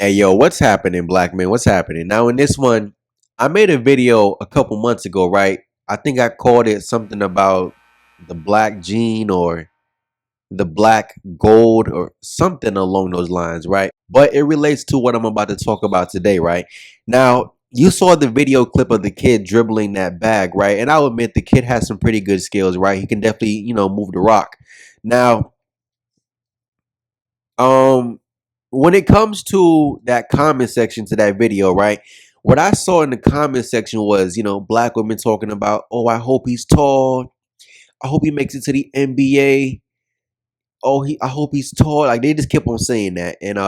Hey yo, what's happening, black man? What's happening? Now in this one, I made a video a couple months ago, right? I think I called it something about the black gene or the black gold or something along those lines, right? But it relates to what I'm about to talk about today, right? Now, you saw the video clip of the kid dribbling that bag, right? And I'll admit the kid has some pretty good skills, right? He can definitely, move the rock. Now, um, when it comes to that comment section to that video, right? What I saw in the comment section was, black women talking about, oh, I hope he's tall. I hope he makes it to the NBA. Oh, I hope he's tall. Like they just kept on saying that. And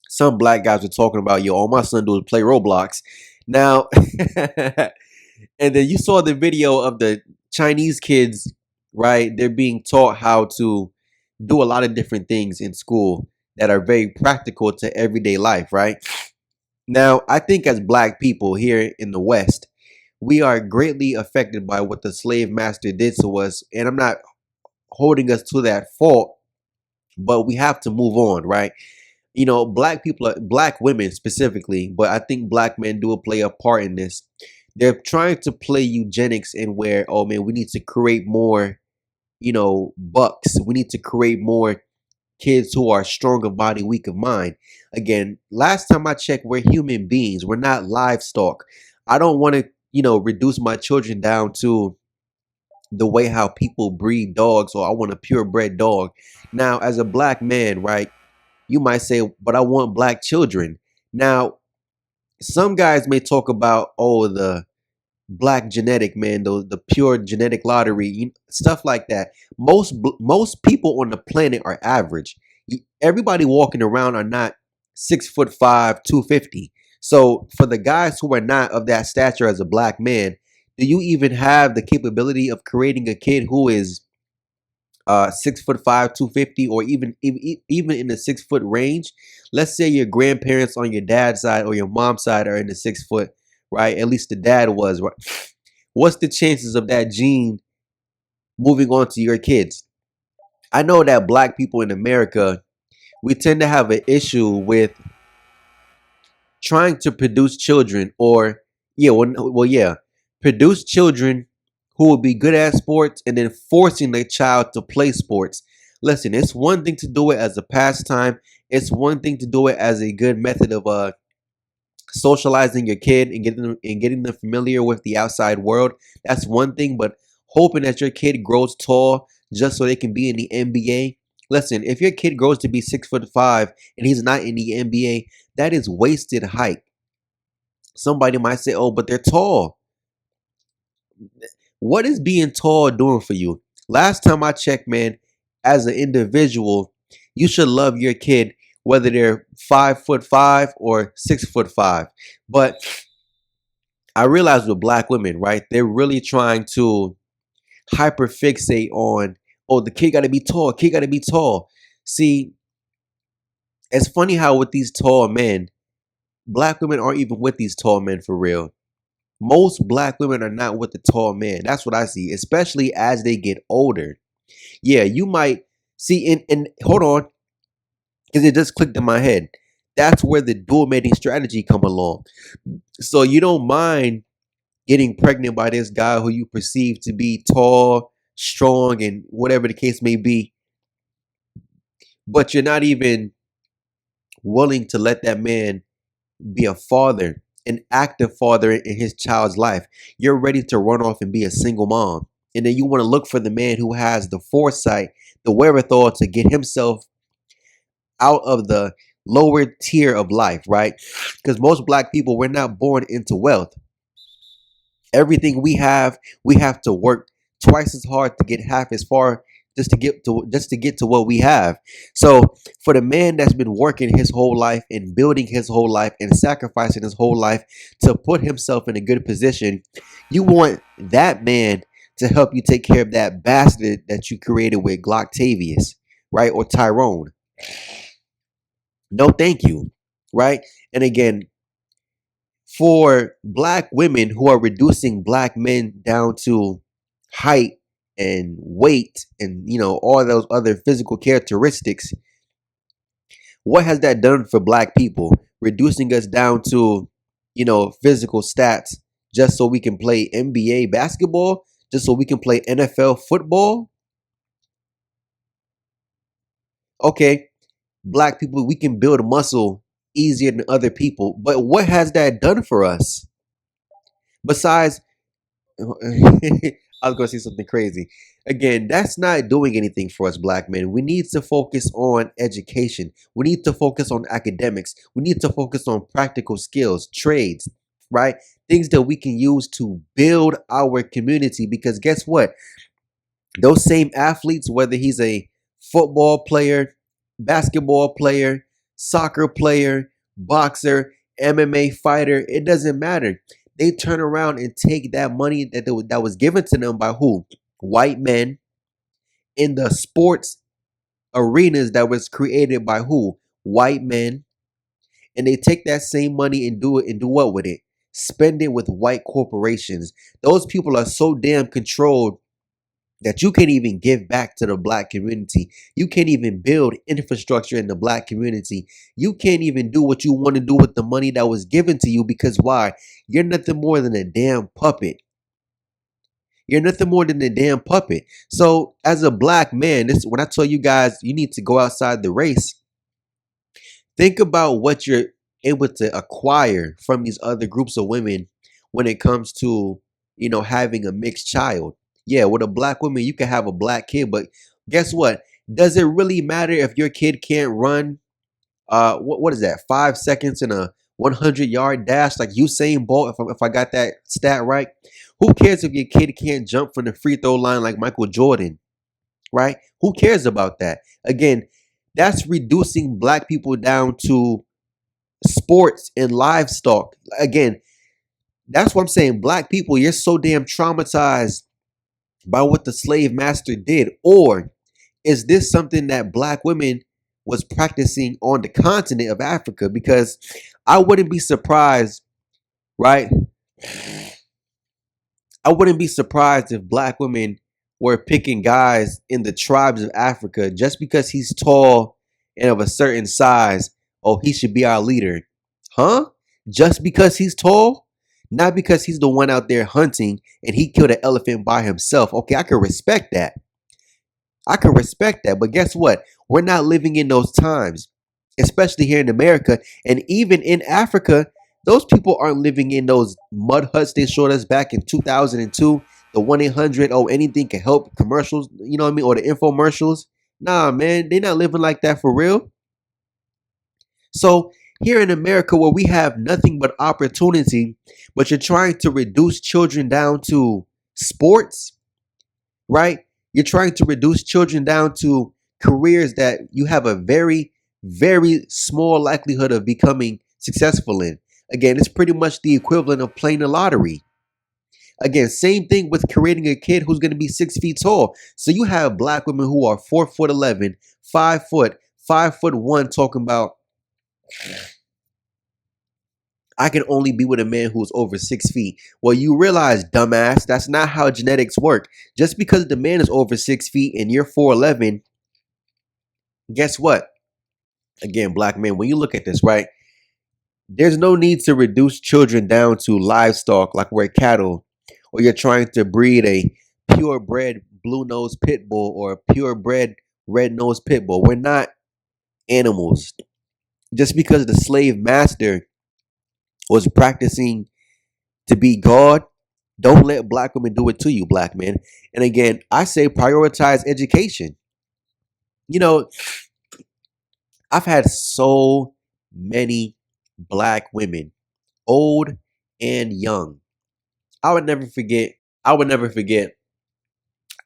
some black guys were talking about, yo, all my son do is play Roblox. Now and then you saw the video of the Chinese kids, right? They're being taught how to do a lot of different things in school that are very practical to everyday life, right? Now, I think as black people here in the West, we are greatly affected by what the slave master did to us. And I'm not holding us to that fault, but we have to move on, right? Black people, black women specifically, but I think black men do play a part in this. They're trying to play eugenics and where, oh man, we need to create more, bucks. We need to create more kids who are strong of body, weak of mind. Again, last time I checked, we're human beings. We're not livestock. I don't want to, reduce my children down to the way how people breed dogs, or I want a purebred dog. Now, as a black man, right, you might say, but I want black children. Now, some guys may talk about, oh, the black genetic, man, the pure genetic lottery, stuff like that. Most people on the planet are average. Everybody walking around are not 6'5", 250. So for the guys who are not of that stature as a black man, do you even have the capability of creating a kid who is 6'5", 250, or even in the 6 foot range? Let's say your grandparents on your dad's side or your mom's side are in the 6 foot, right? At least the dad was, right? What's the chances of that gene moving on to your kids? I know that black people in America, we tend to have an issue with trying to produce children, or yeah, produce children who will be good at sports and then forcing the child to play sports. Listen, it's one thing to do it as a pastime. It's one thing to do it as a good method of socializing your kid and getting them familiar with the outside world. That's one thing, but hoping that your kid grows tall just so they can be in the NBA. Listen, if your kid grows to be 6'5" and he's not in the NBA, that is wasted height. Somebody might say, oh, but they're tall. What is being tall doing for you? Last time I checked, man, as an individual, you should love your kid whether they're 5'5" or 6'5". But I realize with black women, right, they're really trying to hyperfixate on, oh, the kid got to be tall, kid got to be tall. See, it's funny how with these tall men, black women aren't even with these tall men for real. Most black women are not with the tall man. That's what I see, especially as they get older. Yeah, you might see, and hold on, because it just clicked in my head. That's where the dual mating strategy come along. So you don't mind getting pregnant by this guy who you perceive to be tall, strong, and whatever the case may be, but you're not even willing to let that man be a father, an active father in his child's life. You're ready to run off and be a single mom. And then you want to look for the man who has the foresight, the wherewithal to get himself out of the lower tier of life, right? Because most black people, we're not born into wealth. Everything we have to work twice as hard to get half as far, just to get to what we have. So for the man that's been working his whole life and building his whole life and sacrificing his whole life to put himself in a good position, you want that man to help you take care of that bastard that you created with Glocktavius, right? Or Tyrone. No, thank you. Right? And again, for black women who are reducing black men down to height and weight and all those other physical characteristics, What has that done for black people? Reducing us down to, physical stats just so we can play NBA basketball, just so we can play NFL football. Okay, black people, we can build muscle easier than other people. But what has that done for us? Besides, I was going to say something crazy. Again, that's not doing anything for us black men. We need to focus on education. We need to focus on academics. We need to focus on practical skills, trades, right? Things that we can use to build our community. Because guess what? Those same athletes, whether he's a football player, basketball player, soccer player, boxer, MMA fighter, it doesn't matter. They turn around and take that money that was given to them by who? White men in the sports arenas that was created by who? White men. And they take that same money and do what with it? Spend it with white corporations. Those people are so damn controlled that you can't even give back to the black community. You can't even build infrastructure in the black community. You can't even do what you want to do with the money that was given to you because why? You're nothing more than a damn puppet. You're nothing more than a damn puppet. So as a black man, this when I tell you guys you need to go outside the race, think about what you're able to acquire from these other groups of women when it comes to, having a mixed child. Yeah, with a black woman, you can have a black kid, but guess what? Does it really matter if your kid can't run what is that? 5 seconds in a 100-yard dash like Usain Bolt if I got that stat right? Who cares if your kid can't jump from the free throw line like Michael Jordan, right? Who cares about that? Again, that's reducing black people down to sports and livestock. Again, that's what I'm saying. Black people, you're so damn traumatized by what the slave master did. Or is this something that black women was practicing on the continent of Africa? Because I wouldn't be surprised, right? I wouldn't be surprised if black women were picking guys in the tribes of Africa just because he's tall and of a certain size. Oh, he should be our leader. Huh? Just because he's tall? Not because he's the one out there hunting and he killed an elephant by himself. Okay, I can respect that. I can respect that. But guess what? We're not living in those times, especially here in America. And even in Africa, those people aren't living in those mud huts they showed us back in 2002. The 1-800, oh, anything can help commercials, you know what I mean? Or the infomercials. Nah, man, they're not living like that for real. So here in America, where we have nothing but opportunity, but you're trying to reduce children down to sports, right? You're trying to reduce children down to careers that you have a very, very small likelihood of becoming successful in. Again, it's pretty much the equivalent of playing the lottery. Again, same thing with creating a kid who's going to be 6 feet tall. So you have black women who are 4'11", 5 foot, 5'1", talking about I can only be with a man who's over 6 feet. Well, you realize, dumbass, that's not how genetics work. Just because the man is over 6 feet and you're 4'11", guess what? Again, black men, when you look at this, right? There's no need to reduce children down to livestock like we're cattle, or you're trying to breed a purebred blue-nosed pit bull or a purebred red-nosed pit bull. We're not animals. Just because the slave master was practicing to be God, don't let black women do it to you, black men. And again, I say prioritize education. You know, I've had so many black women, old and young. I would never forget. I would never forget.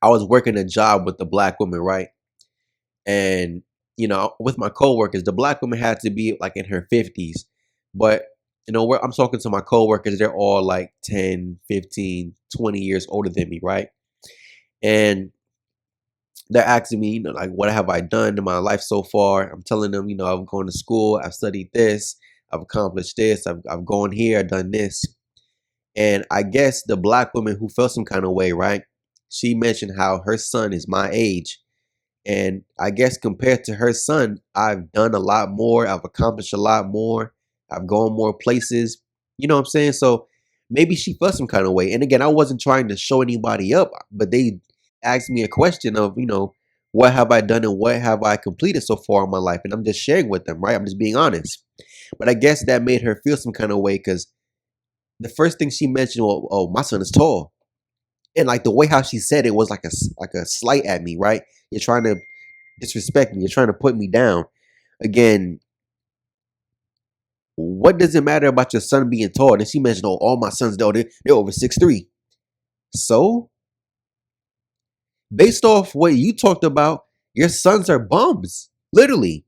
I was working a job with the black woman, right? And with my coworkers, the black woman had to be like in her 50s. But where I'm talking to my coworkers, they're all like 10, 15, 20 years older than me, right? And they're asking me, like, what have I done in my life so far? I'm telling them, I've gone to school, I've studied this, I've accomplished this, I've gone here, I've done this. And I guess the black woman who felt some kind of way, right? She mentioned how her son is my age. And I guess compared to her son, I've done a lot more. I've accomplished a lot more. I've gone more places. You know what I'm saying? So maybe she felt some kind of way. And again, I wasn't trying to show anybody up, but they asked me a question of, what have I done and what have I completed so far in my life? And I'm just sharing with them, right? I'm just being honest. But I guess that made her feel some kind of way because the first thing she mentioned, well, oh, my son is tall. And like the way how she said it was like a slight at me, right? You're trying to disrespect me. You're trying to put me down. Again, what does it matter about your son being tall? And she mentioned, oh, all my sons, though, they're over 6'3". So, based off what you talked about, your sons are bums. Literally.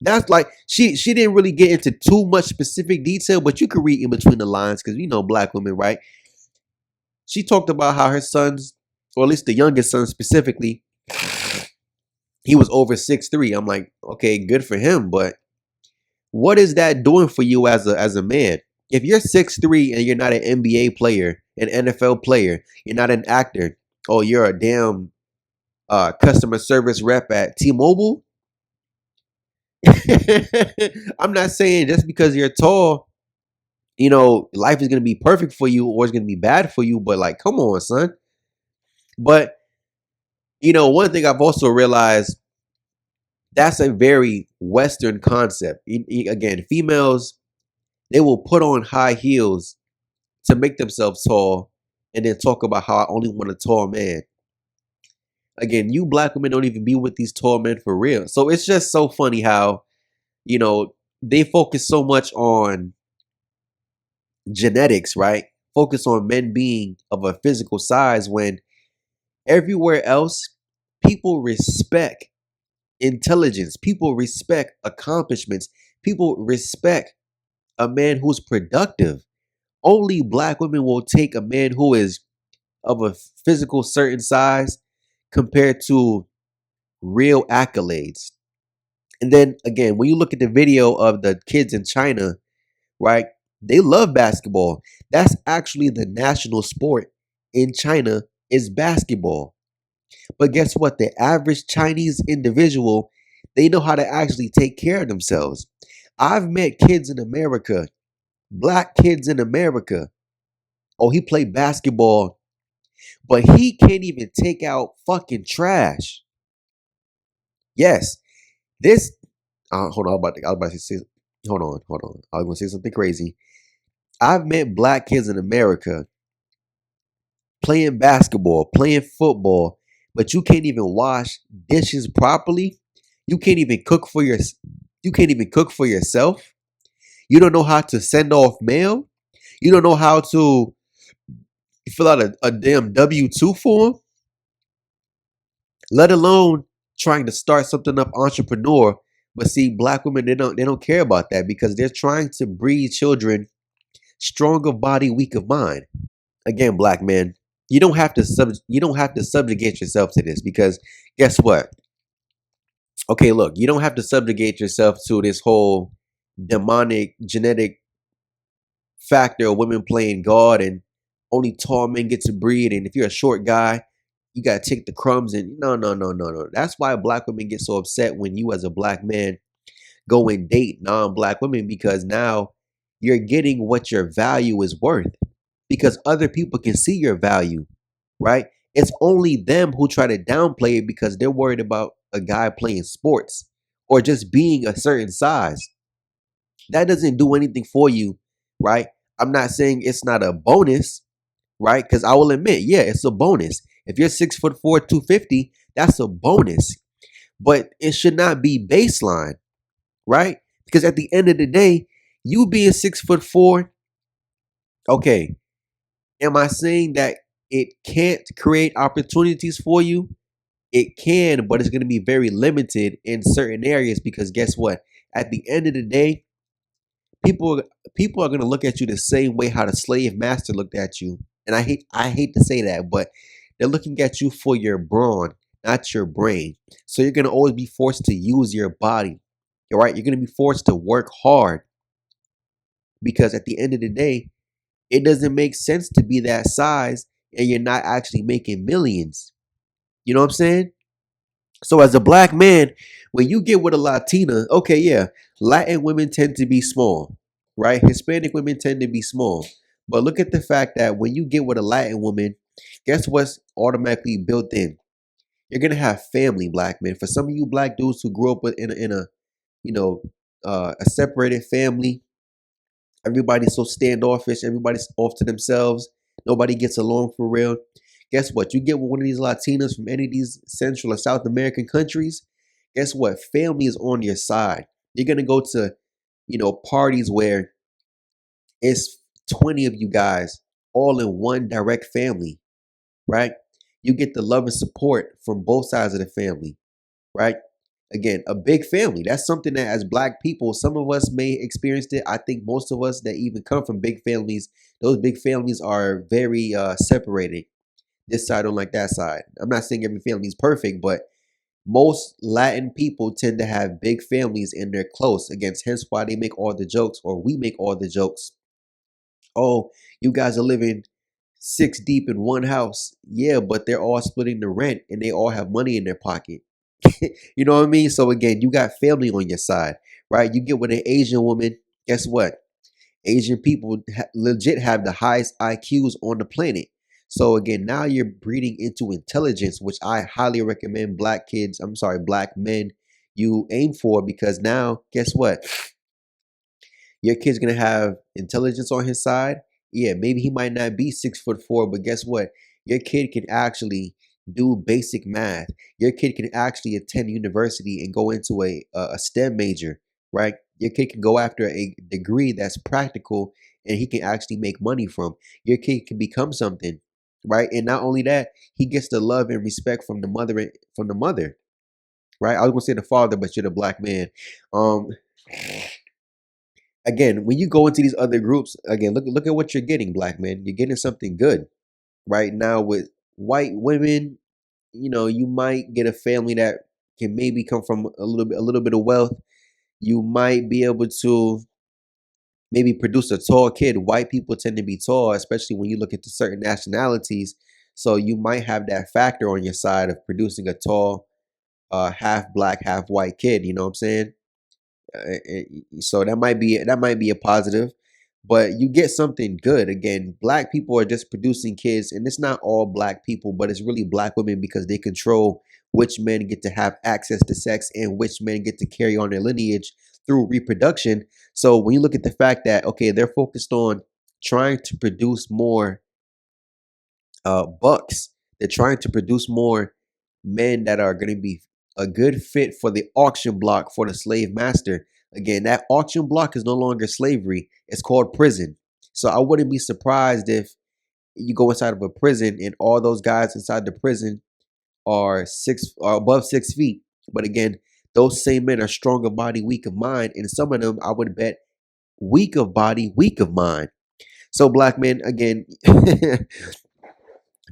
That's like she didn't really get into too much specific detail, but you could read in between the lines because black women, right? She talked about how her sons, or at least the youngest son specifically, he was over 6'3". I'm like, okay, good for him, but what is that doing for you as a man? If you're 6'3" and you're not an NBA player, an NFL player, you're not an actor, oh, you're a damn customer service rep at T-Mobile. I'm not saying just because you're tall, life is gonna be perfect for you or it's gonna be bad for you, but like, come on, son. But one thing I've also realized, that's a very Western concept. Again, females, they will put on high heels to make themselves tall and then talk about how I only want a tall man. Again, you black women don't even be with these tall men for real. So it's just so funny how, they focus so much on genetics, right? Focus on men being of a physical size when everywhere else, people respect intelligence, people respect accomplishments, people respect a man who's productive. Only black women will take a man who is of a physical certain size compared to real accolades. And then again, when you look at the video of the kids in China, right? They love basketball. That's actually the national sport in China is basketball. But guess what? The average Chinese individual, they know how to actually take care of themselves. I've met kids in America, black kids in America. Oh, he played basketball, but he can't even take out fucking trash. Yes, this. Hold on, I was about to say. Hold on. I was going to say something crazy. I've met black kids in America playing basketball, playing football, but you can't even wash dishes properly. You can't even cook for your. You can't even cook for yourself. You don't know how to send off mail. You don't know how to fill out a damn W-2 form, let alone trying to start something up entrepreneur. But see, black women, they don't care about that because they're trying to breed children strong of body, weak of mind. Again, black men, you don't have to subjugate yourself to this because guess what? Okay, look, you don't have to subjugate yourself to this whole demonic genetic factor of women playing God and only tall men get to breed. And if you're a short guy, you gotta take the crumbs. And no. That's why black women get so upset when you, as a black man, go and date non-black women because now you're getting what your value is worth because other people can see your value, right? It's only them who try to downplay it because they're worried about a guy playing sports or just being a certain size. That doesn't do anything for you, right? I'm not saying it's not a bonus, right? Because I will admit, yeah, it's a bonus. If you're 6'4", 250, that's a bonus. But it should not be baseline, right? Because at the end of the day, you being 6'4", okay, am I saying that it can't create opportunities for you? It can, but it's going to be very limited in certain areas because guess what? At the end of the day, people people are going to look at you the same way how the slave master looked at you. And I hate to say that, but they're looking at you for your brawn, not your brain. So you're going to always be forced to use your body. All right? You're going to be forced to work hard because at the end of the day, it doesn't make sense to be that size and you're not actually making millions. You know what I'm saying? So as a black man, when you get with a Latina, okay, yeah, Latin women tend to be small, right? Hispanic women tend to be small. But look at the fact that when you get with a Latin woman, guess what's automatically built in? You're gonna have family, black men. For some of you black dudes who grew up in a you know a separated family, everybody's so standoffish. Everybody's off to themselves. Nobody gets along for real. Guess what? You get with one of these Latinas from any of these Central or South American countries. Guess what? Family is on your side. You're gonna go to, parties where it's 20 of you guys all in one direct family, right? You get the love and support from both sides of the family, right? Again, a big family. That's something that as black people, some of us may experience it. I think most of us that even come from big families, those big families are very separated. This side don't like that side. I'm not saying every family is perfect, but most Latin people tend to have big families and they're close. Against hence why they make all the jokes, or we make all the jokes. Oh, you guys are living six deep in one house. Yeah, but they're all splitting the rent and they all have money in their pocket. You know what I mean? So again, you got family on your side, right? You get with an Asian woman. Guess what? Asian people legit have the highest IQs on the planet. So again, now you're breeding into intelligence, which I highly recommend black men, you aim for, because now guess what? Your kid's gonna have intelligence on his side. Yeah, maybe he might not be 6'4", but guess what? Your kid can actually do basic math. Your kid can actually attend university and go into a STEM major, right? Your kid can go after a degree that's practical and he can actually make money from. Your kid can become something, right? And not only that, he gets the love and respect from the mother, right? I was gonna say the father, but you're the black man. Um, Again, when you go into these other groups, again, look at what you're getting, black men. You're getting something good. Right now with white women, you might get a family that can maybe come from a little bit of wealth. You might be able to maybe produce a tall kid. White people tend to be tall, especially when you look into certain nationalities. So you might have that factor on your side of producing a tall, half black, half white kid. You know what I'm saying? So that might be a positive, but you get something good. Again, black people are just producing kids, and it's not all black people, but it's really black women, because they control which men get to have access to sex and which men get to carry on their lineage through reproduction. So when you look at the fact that, okay, they're focused on trying to produce more bucks. They're trying to produce more men that are going to be a good fit for the auction block for the slave master. Again, that auction block is no longer slavery. It's called prison. So I wouldn't be surprised if you go inside of a prison and all those guys inside the prison are above 6 feet. But again, those same men are strong of body, weak of mind. And some of them, I would bet, weak of body, weak of mind. So black men, again,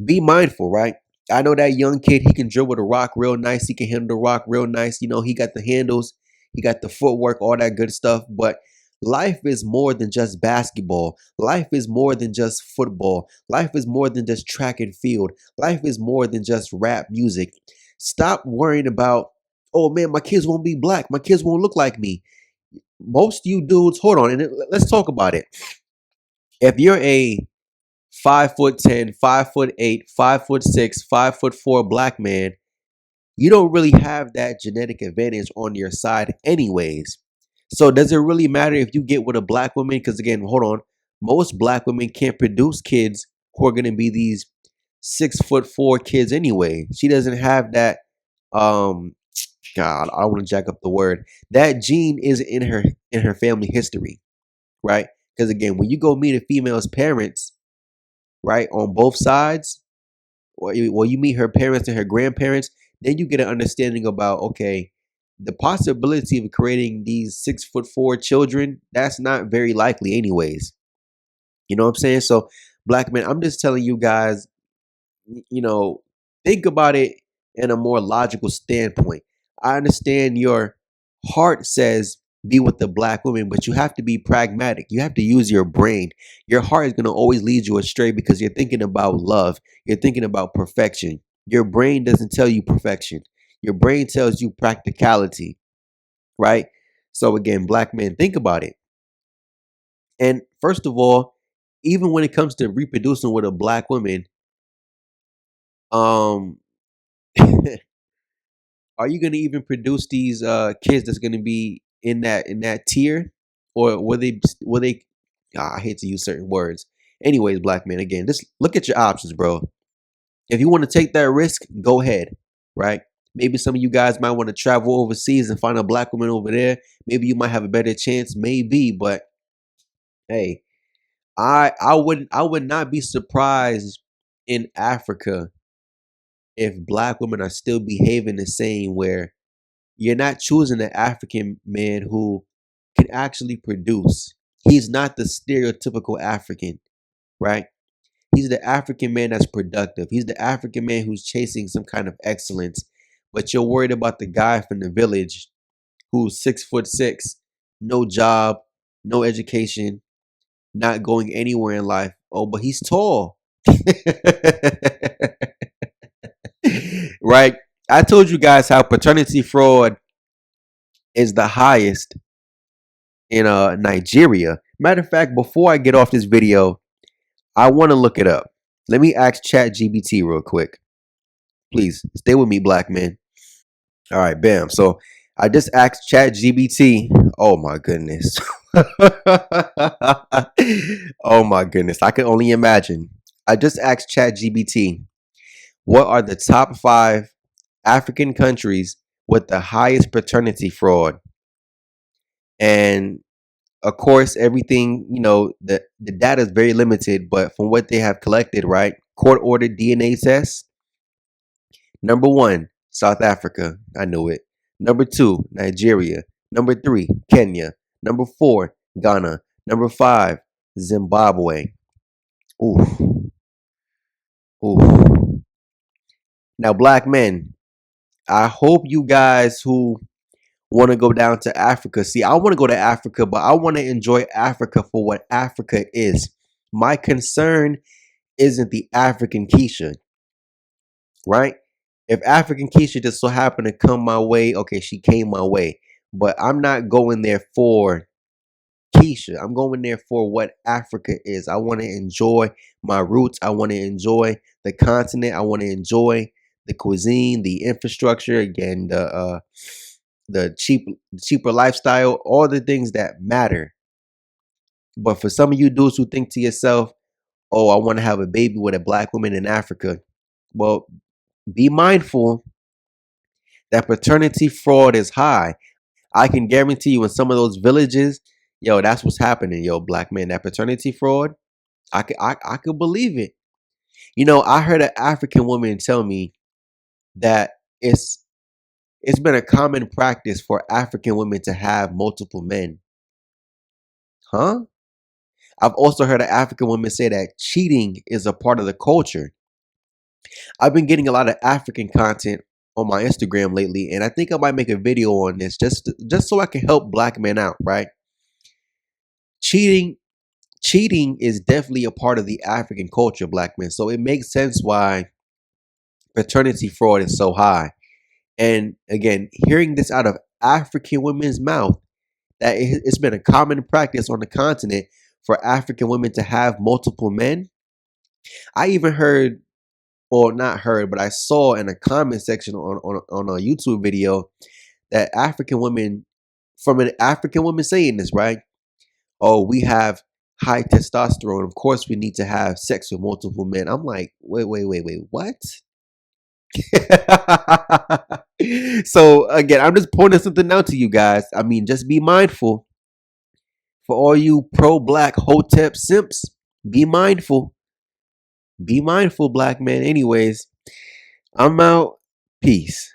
be mindful, right? I know that young kid, he can dribble the rock real nice. He can handle the rock real nice. He got the handles, he got the footwork, all that good stuff. But life is more than just basketball. Life is more than just football. Life is more than just track and field. Life is more than just rap music. Stop worrying about, oh man, my kids won't be black. My kids won't look like me. Most of you dudes, hold on, and let's talk about it. If you're a 5'10", 5'8", 5'6", 5'4" black man, you don't really have that genetic advantage on your side, anyways. So does it really matter if you get with a black woman? Because again, hold on, most black women can't produce kids who are going to be these 6'4" kids anyway. She doesn't have that. Um, God, I don't want to jack up the word. That gene is in her family history, right? Because again, when you go meet a female's parents, right, on both sides, or you meet her parents and her grandparents, then you get an understanding about, okay, the possibility of creating these 6'4" children, that's not very likely anyways. You know what I'm saying? So black men, I'm just telling you guys, you know, think about it in a more logical standpoint. I understand your heart says be with the black woman, but you have to be pragmatic. You have to use your brain. Your heart is going to always lead you astray because you're thinking about love. You're thinking about perfection. Your brain doesn't tell you perfection. Your brain tells you practicality, right? So again, black men, think about it. And first of all, even when it comes to reproducing with a black woman, um, are you gonna even produce these kids that's gonna be in that tier, or will they? I hate to use certain words. Anyways, black men, again, just look at your options, bro. If you want to take that risk, go ahead, right? Maybe some of you guys might want to travel overseas and find a black woman over there. Maybe you might have a better chance, maybe, but hey, I would not be surprised in Africa if black women are still behaving the same, where you're not choosing an African man who can actually produce. He's not the stereotypical African, right? He's the African man that's productive. He's the African man who's chasing some kind of excellence. But you're worried about the guy from the village who's 6'6", no job, no education, not going anywhere in life. Oh, but he's tall. Right? I told you guys how paternity fraud is the highest in Nigeria. Matter of fact, before I get off this video, I want to look it up. Let me ask ChatGPT real quick. Please stay with me, black man. All right, bam. So I just asked ChatGPT. Oh my goodness. Oh my goodness. I can only imagine. I just asked ChatGPT, what are the top 5 African countries with the highest paternity fraud? And of course, everything, the data is very limited, but from what they have collected, right? Court ordered DNA tests. Number 1, South Africa. I knew it. Number 2, Nigeria. Number 3, Kenya. Number 4, Ghana. Number 5, Zimbabwe. Ooh, ooh. Now, black men, I hope you guys who want to go down to Africa. See, I want to go to Africa, but I want to enjoy Africa for what Africa is. My concern isn't the African Keisha, right? If African Keisha just so happened to come my way, okay, she came my way. But I'm not going there for Keisha. I'm going there for what Africa is. I want to enjoy my roots. I want to enjoy the continent. I want to enjoy the cuisine, the infrastructure, again, the cheaper lifestyle, all the things that matter. But for some of you dudes who think to yourself, "Oh, I want to have a baby with a black woman in Africa," well, be mindful that paternity fraud is high. I can guarantee you in some of those villages, yo, that's what's happening, yo, black man. That paternity fraud, I could believe it. I heard an African woman tell me that it's been a common practice for African women to have multiple men. Huh? I've also heard an African woman say that cheating is a part of the culture. I've been getting a lot of African content on my Instagram lately, and I think I might make a video on this just so I can help black men out, right? Cheating cheating is definitely a part of the African culture, black men. So it makes sense why paternity fraud is so high. And again, hearing this out of African women's mouth, that it's been a common practice on the continent for African women to have multiple men. I even heard, or not heard, but I saw in a comment section on a YouTube video that African women, from an African woman saying this, right? Oh, we have high testosterone. Of course, we need to have sex with multiple men. I'm like, wait, what? So again, I'm just pointing something out to you guys. I mean, just be mindful for all you pro-black hotep simps. Be mindful. Be mindful, black man. Anyways, I'm out. Peace.